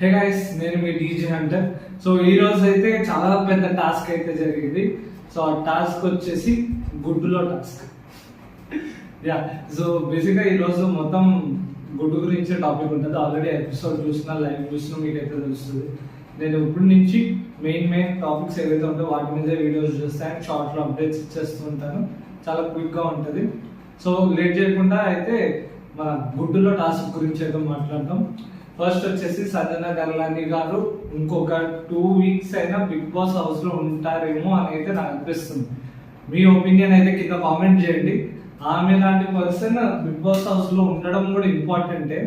Hey guys, నేను మీ DJ Hunter. So ఈ రోజు అయితే చాలా పెద్ద టాస్క్ అయితే జరిగింది. సో ఆ టాస్క్ వచ్చేసి గుడ్డులో టాస్క్. యా, సో బేసిక్గా ఈరోజు మొత్తం గుడ్డు గురించి టాపిక్ ఉంటుంది. ఆల్రెడీ ఎపిసోడ్ చూసినా, లైవ్ చూసినా మీకైతే తెలుస్తుంది. నేను ఇప్పటి నుంచి మెయిన్ టాపిక్స్ ఏవైతే ఉంటాయో వాటి మీదే వీడియోస్ చూస్తాను, షార్ట్లో అప్డేట్స్ ఇచ్చేస్తూ ఉంటాను. చాలా క్విక్గా ఉంటుంది. సో లేట్ చేయకుండా అయితే మన గుడ్డులో టాస్క్ గురించి అయితే మాట్లాడతాం. ఫస్ట్ వచ్చేసి సంజన గర్లాని గారు ఇంకొక 2 వీక్స్ అయినా బిగ్ బాస్ హౌస్ లో ఉంటారేమో అని అయితే నాకు అనిపిస్తుంది. మీ ఒపీనియన్ అయితే కింద కామెంట్ చేయండి. ఆమె లాంటి పర్సన్ బిగ్ బాస్ హౌస్ లో ఉండడం కూడా ఇంపార్టెంటే.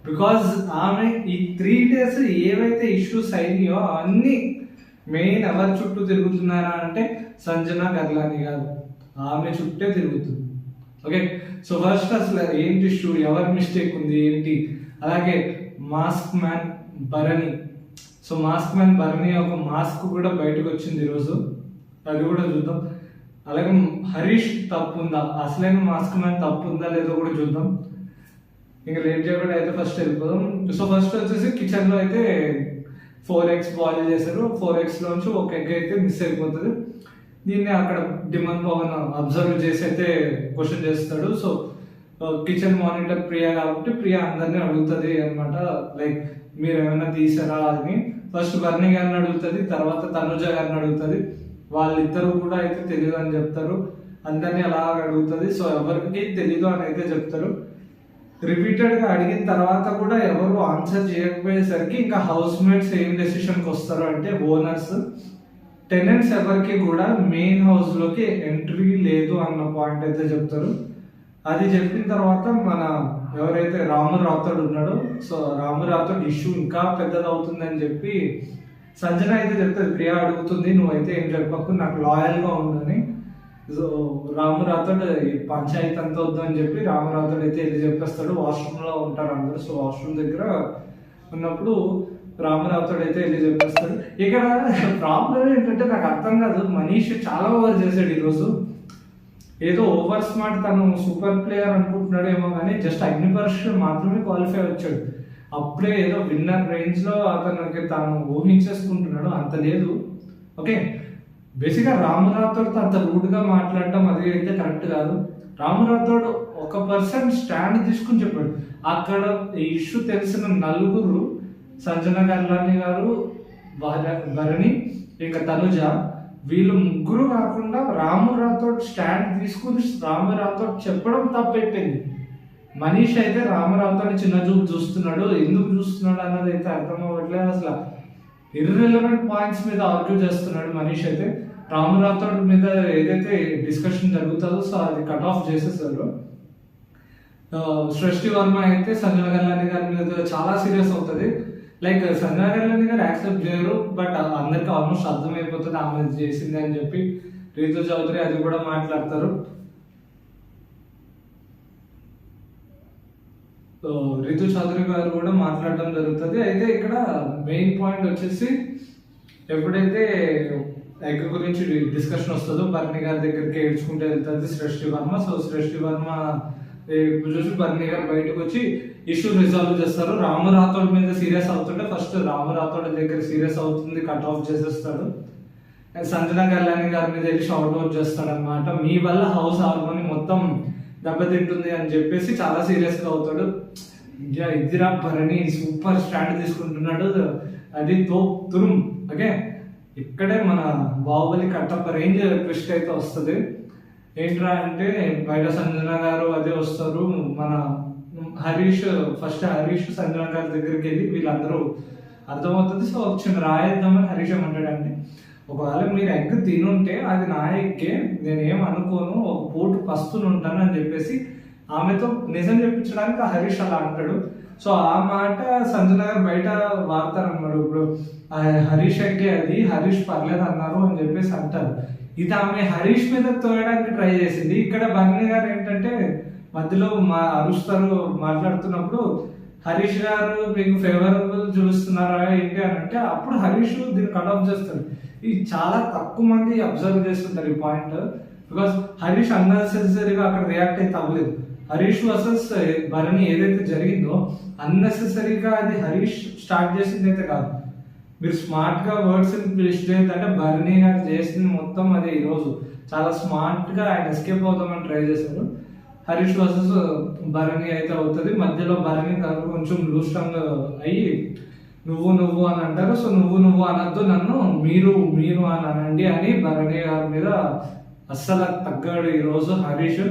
బికాజ్ ఆమె ఈ 3 days ఏవైతే ఇష్యూస్ అయినాయో అన్ని మెయిన్ ఎవరి చుట్టూ తిరుగుతున్నారా అంటే సంజన గర్లాని గారు ఆమె చుట్టే తిరుగుతుంది. ఓకే, సో ఫస్ట్ అసలు ఏంటి ఇష్యూ, ఎవరి మిస్టేక్ ఉంది ఏంటి, అలాగే mask man Bharani. So mask man Bharani ఒక మాస్క్ కూడా బయటకు వచ్చింది ఈరోజు, అది కూడా చూద్దాం. అలాగే హరీష్ తప్పు ఉందా, అసలైన మాస్క్ మ్యాన్ తప్పు ఉందా లేదో కూడా చూద్దాం. ఇంకా లేట్ చేయకుండా అయితే ఫస్ట్ వెళ్ళిపోదాం. సో ఫస్ట్ వచ్చేసి కిచెన్ లో అయితే 4 eggs బాయిల్ చేశారు. 4 eggs లోంచి ఒక ఎగ్ అయితే మిస్ అయిపోతుంది. దీన్ని అక్కడ డిమన్ పవన్ అబ్జర్వ్ చేసి అయితే క్వశ్చన్ చేస్తాడు. సో కిచెన్ మానిటర్ ప్రియా కాబట్టి ప్రియా అందరినీ అడుగుతుంది అనమాట, లైక్ మీరు ఏమైనా తీసారా అని. ఫస్ట్ బర్నీ గారిని అడుగుతుంది, తర్వాత తనుజ గారిని అడుగుతుంది. వాళ్ళిద్దరూ కూడా అయితే తెలీదు అని చెప్తారు. అందరినీ అలా అడుగుతుంది. సో ఎవరికి తెలీదు అని అయితే చెప్తారు. రిపీటెడ్ గా అడిగిన తర్వాత కూడా ఎవరు ఆన్సర్ చేయకపోయేసరికి ఇంకా హౌస్ మేట్స్ ఏం డెసిషన్కి వస్తారు అంటే ఓనర్స్, టెనెంట్స్ ఎవరికి కూడా మెయిన్ హౌస్ లోకి ఎంట్రీ లేదు అన్న పాయింట్ అయితే చెప్తారు. అది చెప్పిన తర్వాత మన ఎవరైతే రాము రాథోడ్ ఉన్నాడో, సో రాము రాథోడ్ ఇష్యూ ఇంకా పెద్దదవుతుందని చెప్పి సంజన అయితే చెప్తుంది. ప్రియా అడుగుతుంది, నువ్వైతే ఏం చెప్పకు, నాకు లాయల్గా ఉండని. సో రాము రాథోడ్ పంచాయతీ అంతా వద్దు అని చెప్పి రాము రాథోడ్ అయితే వెళ్ళి చెప్పేస్తాడు. వాష్రూమ్లో ఉంటారు అందరూ. సో వాష్రూమ్ దగ్గర ఉన్నప్పుడు రాము రాథోడ్ అయితే వెళ్ళి చెప్పేస్తాడు. ఇక్కడ ప్రాబ్లం ఏంటంటే నాకు అర్థం కాదు, మనీష్ చాలా ఓవర్ చేశాడు ఈరోజు. ఏదో ఓవర్ స్మార్ట్, తను సూపర్ ప్లేయర్ అనుకుంటున్నాడు ఏమో, కానీ జస్ట్ అగ్నిపరీక్ష మాత్రమే క్వాలిఫై వచ్చాడు. అప్పుడే ఏదో విన్నర్ రేంజ్ లో అతనికి తాను ఊహించేసుకుంటున్నాడు, అంత లేదు. ఓకే, బేసిక్గా రాము రాథోడ్తో అంత రూడ్ గా మాట్లాడటం అది అయితే కరెక్ట్ కాదు. రాము రాథోడ్ ఒక పర్సన్ స్టాండ్ తీసుకుని చెప్పాడు. అక్కడ ఈ ఇష్యూ తెలిసిన 4 సంజన గర్లాని గారు, భరణి, ఇంకా తనుజ, వీళ్ళు 3 కాకుండా రాము రాథోడ్ స్టాండ్ తీసుకుని రాము రాథోడ్ చెప్పడం తప్పైపోయింది. మనీష్ అయితే రాము రాథోడ్ చిన్న చూపు చూస్తున్నాడు. ఎందుకు చూస్తున్నాడు అన్నది అయితే అర్థం అవ్వట్లేదు. అసలు ఇర్రెలవెంట్ పాయింట్స్ మీద ఆర్గ్యూ చేస్తున్నాడు మనీష్ అయితే. రాము రాథోడ్ మీద ఏదైతే డిస్కషన్ జరుగుతుందో సో అది కట్ ఆఫ్ చేసేసారు. సృష్టి వర్మ అయితే సంజన గర్లాని గారి మీద చాలా సీరియస్ అవుతుంది. లైక్ సంజన గర్లాని గారు యాక్సెప్ట్ చేయరు, బట్ అందరికి ఆల్మోస్ట్ అర్థమైపోతుంది ఆమె చేసింది అని చెప్పి. రీతు చౌదరి అది కూడా మాట్లాడతారు. రితు చౌదరి గారు కూడా మాట్లాడడం జరుగుతుంది. అయితే ఇక్కడ మెయిన్ పాయింట్ వచ్చేసి ఎప్పుడైతే ఎగ్ గురించి డిస్కషన్ వస్తుందో బర్నీ గారి దగ్గరికి ఏడ్చుకుంటూ వెళ్తుంది సృష్టి వర్మ. సో సృష్టి వర్మ చూసి బర్నీ గారు బయటకు వచ్చి ఇష్యూ రిజాల్వ్ చేస్తారు. రాము రాథోడ్ మీద సీరియస్ అవుతుంటే ఫస్ట్ రాము రాథోడ్ దగ్గర సీరియస్ అవుతుంది, కట్ ఆఫ్ చేసేస్తాడు. సంజన గర్లాని గారి మీద వెళ్ళి షౌట్ అవుట్ చేస్తాడు అనమాట. మీ వల్ల హౌస్ హార్మోని మొత్తం దెబ్బతింటుంది అని చెప్పేసి చాలా సీరియస్ గా అవుతాడు. ఇదిరా భరణి సూపర్ స్టాండ్ తీసుకుంటున్నాడు, అది తురుం. ఓకే, ఇక్కడే మన బాహుబలి కట్టప్ప రేంజ్ ట్విస్ట్ అయితే వస్తుంది. ఏంట్రా అంటే బయట సంజన గారు అదే వస్తారు, మన హరీష్ ఫస్ట్ హరీష్ సంజన గారి దగ్గరికి వెళ్ళి వీళ్ళందరూ అర్థమవుతుంది. సో చిన్న రాయేద్దామని హరీష్ ఏమంటాడంటే, ఒకవేళ మీరు ఎగ్ తినుంటే అది నా ఎగ్గే, నేనేం అనుకోను, ఒక పూట పస్తులు ఉంటాను అని చెప్పేసి ఆమెతో నిజం చెప్పించడానికి హరీష్ అలా అంటాడు. సో ఆ మాట సంజన గారు బయట వాడతారన్నమాట. ఇప్పుడు హరీష్ ఎగ్గే అది, హరీష్ పర్లేదు అన్నారు అని చెప్పేసి అంటారు. ఇది ఆమె హరీష్ మీద తోయడానికి ట్రై చేసింది. ఇక్కడ బర్నీ గారు ఏంటంటే మధ్యలో అరుస్తారు మాట్లాడుతున్నప్పుడు, హరీష్ గారు మీకు ఫేవరబుల్ చూస్తున్నారా ఏంటి అని అంటే అప్పుడు హరీష్ దీన్ని కట్ ఆఫ్ చేస్తాడు. ఇది చాలా తక్కువ మంది అబ్జర్వ్ చేస్తుంటారు ఈ పాయింట్. బికాస్ హరీష్ అన్నెసెసరీగా అక్కడ రియాక్ట్ అయితే అవ్వలేదు. హరీష్ వర్సెస్ భరణి ఏదైతే జరిగిందో అన్నెసెసరీగా అది హరీష్ స్టార్ట్ చేసింది అయితే కాదు. మీరు స్మార్ట్ గా వర్డ్స్ లిస్ట్ చేయాలంటే భరణి గారు చేసింది మొత్తం అది ఈరోజు చాలా స్మార్ట్ గా ఆయన ఎస్కేప్ అవుతామని ట్రై చేశారు. హరీష్ వర్సెస్ భరణి అయితే అవుతుంది. మధ్యలో భరణి గారు కొంచెం లూజ్ టంగ్ అయ్యి నువ్వు అని అంటారు. సో నువ్వు అనద్దు, నన్ను మీరు అని అనండి అని భరణి గారి మీద అస్సలు తగ్గాడు ఈరోజు హరీష్.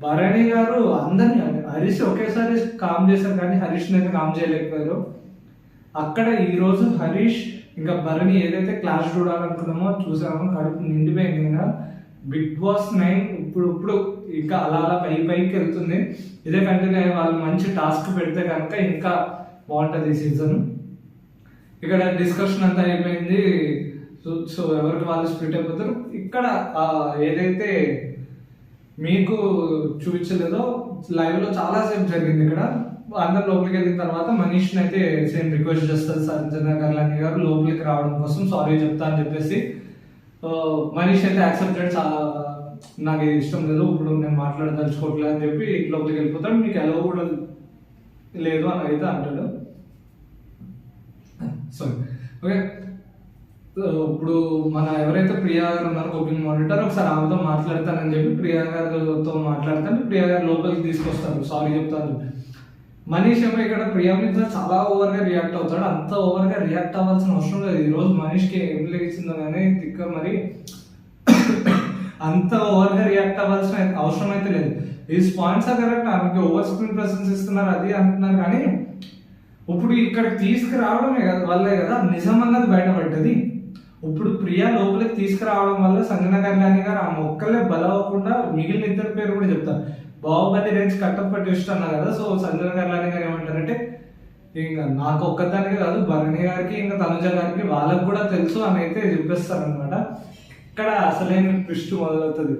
భరణి గారు అందరినీ హరీష్ ఒకేసారి కామ్ చేశారు కానీ హరీష్ని అయితే కామ్ చేయలేకపోయారు. అక్కడ ఈరోజు హరీష్ ఇంకా భరణి ఏదైతే క్లాష్ చూడాలనుకున్నామో చూసామో కడుపు నిండిపోయింది. ఇంకా బిగ్ బాస్ 9 ఇప్పుడు ఇంకా అలా పైకి వెళ్తుంది. ఇదే కంటిన్యూ వాళ్ళు మంచి టాస్క్ పెడితే కనుక ఇంకా బాగుంటుంది ఈ సీజన్. ఇక్కడ డిస్కషన్ అంతా అయిపోయింది. సో ఎవరికి వాళ్ళు స్ప్లిట్ అయిపోతారు. ఇక్కడ ఏదైతే మీకు చూపించలేదో లైవ్ లో చాలా సేపు జరిగింది. ఇక్కడ అందరు లోపలికి వెళ్ళిన తర్వాత మనీష్ని అయితే సేమ్ రిక్వెస్ట్ చేస్తారు సంజన గారు లోపలికి రావడం కోసం సారీ చెప్తా అని చెప్పేసి. మనీష్ అయితే యాక్సెప్టెడ్, నాకు ఇష్టం లేదు, ఇప్పుడు నేను మాట్లాడదలుచుకోవట్లేదు అని చెప్పి లోపలికి వెళ్ళిపోతాడు. మీకు ఎలా కూడా లేదు అని అయితే అంటాడు. Sorry okay. ఇప్పుడు మన ఎవరైతే ప్రియా గారు ఉన్నారో కుకింగ్ మానిటర్, ఒకసారి ఆమెతో మాట్లాడతానని చెప్పి ప్రియా గారితో మాట్లాడతాను. ప్రియా గారు లోపలికి తీసుకొస్తారు, సారీ చెప్తాను. మనీష్ ఏమో ఇక్కడ ప్రియా మీద చాలా ఓవర్ గా రియాక్ట్ అవుతాడు. అంత ఓవర్ గా రియాక్ట్ అవ్వాల్సిన అవసరం లేదు. ఈ రోజు మనీష్కి ఏం లేచిందో కానీ తిక్క మరి అంత ఓవర్ గా రియాక్ట్ అవ్వాల్సిన అవసరం అయితే లేదు. ఈ పాయింట్స్ కరెక్ట్, ఆమెకి ఓవర్ స్క్రీన్ ప్రెసెన్స్ ఇస్తున్నారు అది అంటున్నారు. కానీ ఇప్పుడు ఇక్కడ తీసుకురావడమే కదా వల్లే కదా నిజం అన్నది బయటపడ్డది. ఇప్పుడు ప్రియా లోపలికి తీసుకురావడం వల్ల సంజన కళ్యాణి గారు ఆ మొక్కలే బలవకుండా మిగిలిన ఇద్దరు పేరు కూడా చెప్తారు. బాహుబలి రేంజ్ కట్టప్ప ట్విస్ట్ అన్నా కదా. సో సంజన కళ్యాణి గారు ఏమంటారంటే ఇంకా నాకు ఒక్కదానికి కాదు భరణి గారికి ఇంకా తనుజ గారికి వాళ్ళకి కూడా తెలుసు అని అయితే చెప్పేస్తారు అనమాట. ఇక్కడ అసలైన ట్విస్ట్ మొదలవుతుంది.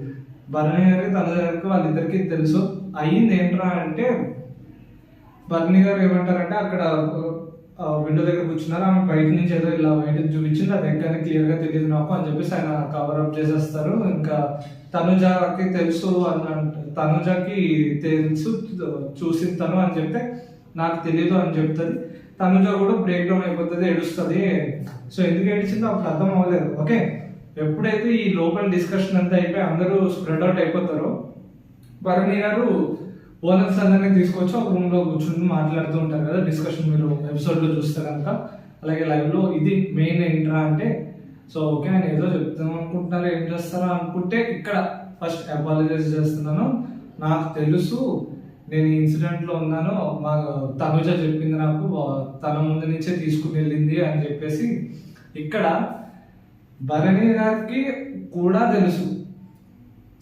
భరణి గారికి తనుజ గారికి వాళ్ళిద్దరికి తెలుసు. అయ్యింది ఏంట్రా అంటే భరణి గారు ఏమంటారంటే అక్కడ విండో దగ్గర కూర్చున్నారు, ఆమె బయట నుంచి ఏదో ఇలా బయట చూపించింది, అది ఎక్కడ క్లియర్ గా తెలియదు నాకు అని చెప్పేసి ఆయన కవర్ అప్ చేసేస్తారు. ఇంకా తనుజకి తెలుసు తనుజకి తెలుసు చూసింది తను అని చెప్తే నాకు తెలియదు అని చెప్తుంది. తనుజ కూడా బ్రేక్ డౌన్ అయిపోతుంది, ఏడుస్తుంది. సో ఎందుకు ఏడిచిందో అప్పుడు అర్థం అవ్వలేదు. ఓకే, ఎప్పుడైతే ఈ లోపల డిస్కషన్ అంతా అయిపోయి అందరూ spread out అయిపోతారో Bharani garu owners అందరినీ తీసుకొచ్చి ఒక రూమ్ లో కూర్చుని మాట్లాడుతూ ఉంటారు కదా. డిస్కషన్ మీరు ఎపిసోడ్ లో చూస్తే కనుక, అలాగే లైవ్ లో ఇది మెయిన్ ఏంట్రా అంటే సో ఓకే ఆయన ఏదో చెప్తాం అనుకుంటున్నారు, ఏం చేస్తారా అనుకుంటే ఇక్కడ ఫస్ట్ అపాలజైజ్ చేస్తున్నాను, నాకు తెలుసు నేను ఈ ఇన్సిడెంట్ లో ఉన్నాను, మా తనుజ చెప్పింది నాకు తన ముందు నుంచే తీసుకుని వెళ్ళింది అని చెప్పేసి. ఇక్కడ భరణి గారికి కూడా తెలుసు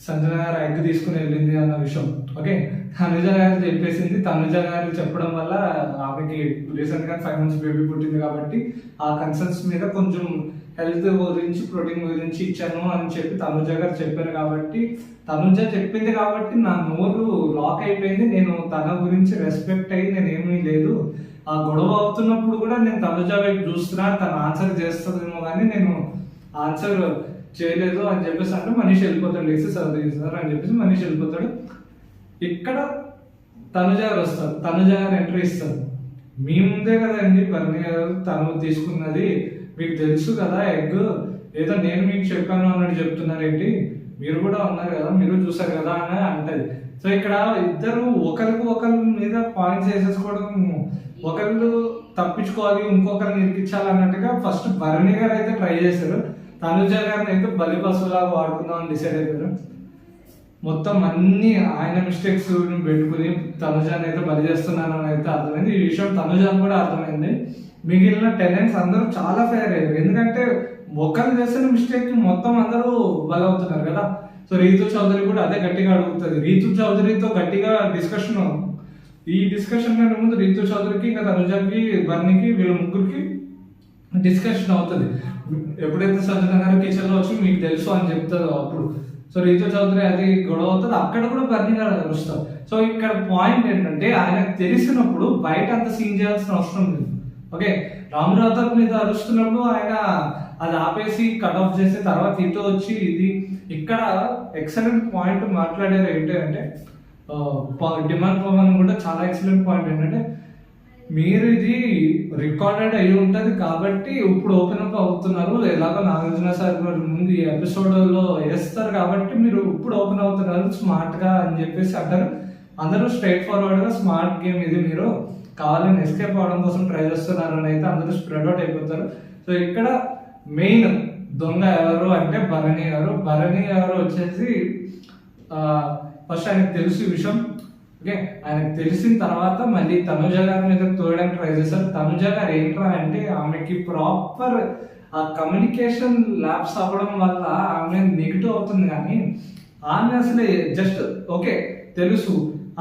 సంజన గారు ఎగ్ తీసుకుని వెళ్ళింది అన్న విషయం. ఓకే, తనుజ గారు చెప్పేసింది. తనుజ గారు చెప్పడం వల్ల ఆమెకి రీసెంట్ గా 5 months బేబీ పుట్టింది కాబట్టి ఆ కన్సర్న్స్ మీద కొంచెం హెల్త్ గురించి ప్రోటీన్ గురించి ఇచ్చాను అని చెప్పి తనుజ గారు చెప్పారు కాబట్టి, తనుజ చెప్పింది కాబట్టి నా నోరు లాక్ అయిపోయింది. నేను తన గురించి రెస్పెక్ట్ అయ్యి నేనేమీ లేదు, ఆ గొడవ అవుతున్నప్పుడు కూడా నేను తనుజ వైపు చూస్తున్నా, తన ఆన్సర్ చేస్తుందేమో కానీ నేను ఆన్సర్ చేయలేదు అని చెప్పేసి అంటే మనీష్ వెళ్ళిపోతాడు, లేచి సర్వ్ చేస్తారు అని చెప్పేసి మనీష్ వెళ్ళిపోతాడు. ఇక్కడ తనుజ గారు వస్తారు, తనుజ గారు ఎంట్రీ ఇస్తారు. మీ ముందే కదండి భరణి గారు తను తీసుకున్నది, మీకు తెలుసు కదా ఎగ్, ఏదో నేను మీకు చెప్పాను అన్నట్టు చెప్తున్నారు ఏంటి, మీరు కూడా ఉన్నారు కదా, మీరు చూసారు కదా అని అంటది. సో ఇక్కడ ఇద్దరు ఒకరి మీద పాయింట్స్ వేసేసుకోవడం, ఒకళ్ళు తప్పించుకోవాలి ఇంకొకరిని ఇరికించాలి అన్నట్టుగా ఫస్ట్ భరణి గారు అయితే ట్రై చేశారు. తనుజ గారిని అయితే బలి పశువులాగా వాడుకుందాం అని డిసైడ్ అయిపోయారు. మొత్తం అన్ని ఆయన మిస్టేక్స్ పెట్టుకుని తనుజాని అయితే బలి చేస్తున్నాను అని అయితే అర్థమైంది. ఈ విషయం తనుజాని కూడా అర్థమైంది. మిగిలిన టెనెంట్స్ అందరూ చాలా ఫెయిర్ అయ్యారు, ఎందుకంటే ఒకరు చేసిన మిస్టేక్ మొత్తం అందరూ బలవుతున్నారు కదా. సో రీతు చౌదరి కూడా అదే గట్టిగా అడుగుతుంది. రీతు చౌదరితో గట్టిగా డిస్కషన్, ఈ డిస్కషన్ కంటే ముందు రీతు చౌదరికి ఇంకా తనుజాకి భరణికి వీళ్ళ ముగ్గురికి డిస్కషన్ అవుతుంది. ఎప్పుడైతే సంజన గారు కిచెన్ లో వచ్చి మీకు తెలుసు అని చెప్తారో అప్పుడు సో రీతు చౌదరి అది గొడవ అవుతుంది, అక్కడ కూడా భరణి గారు వస్తారు. సో ఇక్కడ పాయింట్ ఏంటంటే ఆయనకు తెలిసినప్పుడు బయట అంత సీన్ చేయాల్సిన అవసరం లేదు. ఓకే, రామరాథర్ మీద అరుస్తున్నప్పుడు ఆయన అది ఆపేసి కట్ ఆఫ్ చేసి తర్వాత ఇటు వచ్చి ఇది ఇక్కడ ఎక్సలెంట్ పాయింట్ మాట్లాడారు ఏంటి అంటే డిమాండ్ పవన్ కూడా చాలా ఎక్సలెంట్ పాయింట్ ఏంటంటే, మీరు ఇది రికార్డెడ్ అయి ఉంటుంది కాబట్టి ఇప్పుడు ఓపెన్ అప్ అవుతున్నారు. ఎలాగో నాగార్జున సార్ ముందు ఈ ఎపిసోడ్లో వేస్తారు కాబట్టి మీరు ఇప్పుడు ఓపెన్ అవుతున్నారు స్మార్ట్గా అని చెప్పేసి అంటారు. అందరూ స్ట్రైట్ ఫార్వర్డ్గా స్మార్ట్ గేమ్ ఇది, మీరు కావాలని ఎస్కేప్ అవడం కోసం ట్రై చేస్తున్నారు అని అయితే అందరూ స్ప్రెడ్ అవుట్ అయిపోతారు. సో ఇక్కడ మెయిన్ దొంగ ఎవరు అంటే భరణి గారు. భరణి గారు వచ్చేసి ఫస్ట్ ఆయనకు తెలుసు ఈ విషయం. ఓకే, ఆయనకు తెలిసిన తర్వాత మళ్ళీ తనుజ గారి మీద తోయడానికి ట్రై చేశారు. తనుజ గారు ఏంట్రా అంటే ఆమెకి ప్రాపర్ ఆ కమ్యూనికేషన్ ల్యాబ్స్ అవ్వడం వల్ల ఆమె నెగిటివ్ అవుతుంది, కానీ ఆమె అసలు జస్ట్ ఓకే తెలుసు,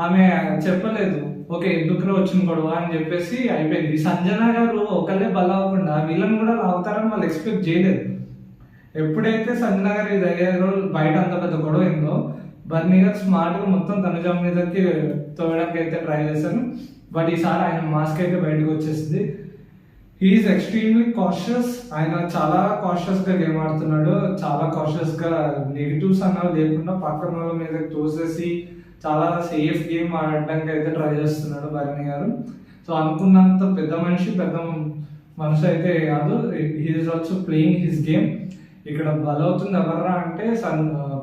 ఆమె చెప్పలేదు, ఓకే ఎందుకు వచ్చిన గొడవ అని చెప్పేసి అయిపోయింది. సంజన గారు ఒకళ్ళే బలవకుండా వీళ్ళని కూడా లాగుతారని వాళ్ళు ఎక్స్పెక్ట్ చేయలేదు. ఎప్పుడైతే సంజన గారు ఇది అయ్యారో, బయట అంత పెద్ద గొడవ అయిందో, బర్నీ గారు స్మార్ట్గా మొత్తం తనుజ మీదకి తోయడానికి అయితే ట్రై చేశాను. బట్ ఈసారి ఆయన మాస్క్ అయితే బయటకు వచ్చేసింది. He is extremely cautious. ఆయన చాలా కాషియస్గా గేమ్ ఆడుతున్నాడు. చాలా కాషియస్గా నెగిటివ్స్ అన్నవి లేకుండా పక్కన వాళ్ళ మీద తోసేసి చాలా సేఫ్ గేమ్ ఆడడానికి అయితే ట్రై చేస్తున్నాడు భరణి గారు. సో అనుకున్నంత పెద్ద మనిషి అయితే కాదు. He is also playing his game. ఇక్కడ బలవుతుంది ఎవర్రా అంటే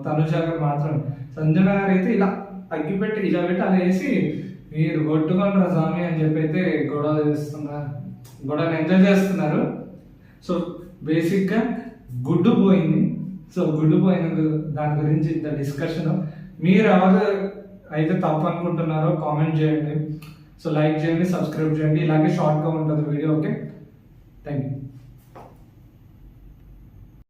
తనుజ గారు మాత్రం. సంజన గారు అయితే ఇలా అగ్గిపెట్టి ఇలా పెట్టి అలా వేసి మీరు కొట్టుకుంటారా స్వామి అని చెప్పి అయితే గొడవని ఎంజాయ్ చేస్తున్నారు. సో బేసిక్గా గుడ్డు పోయింది. సో గుడ్డు పోయిన దాని గురించి ఇంత డిస్కషన్. మీరు ఎవరు అయితే తప్పు అనుకుంటున్నారో కామెంట్ చేయండి. సో లైక్ చేయండి, సబ్స్క్రైబ్ చేయండి. ఇలాగే షార్ట్గా ఉంటుంది వీడియో. Okay, thank you.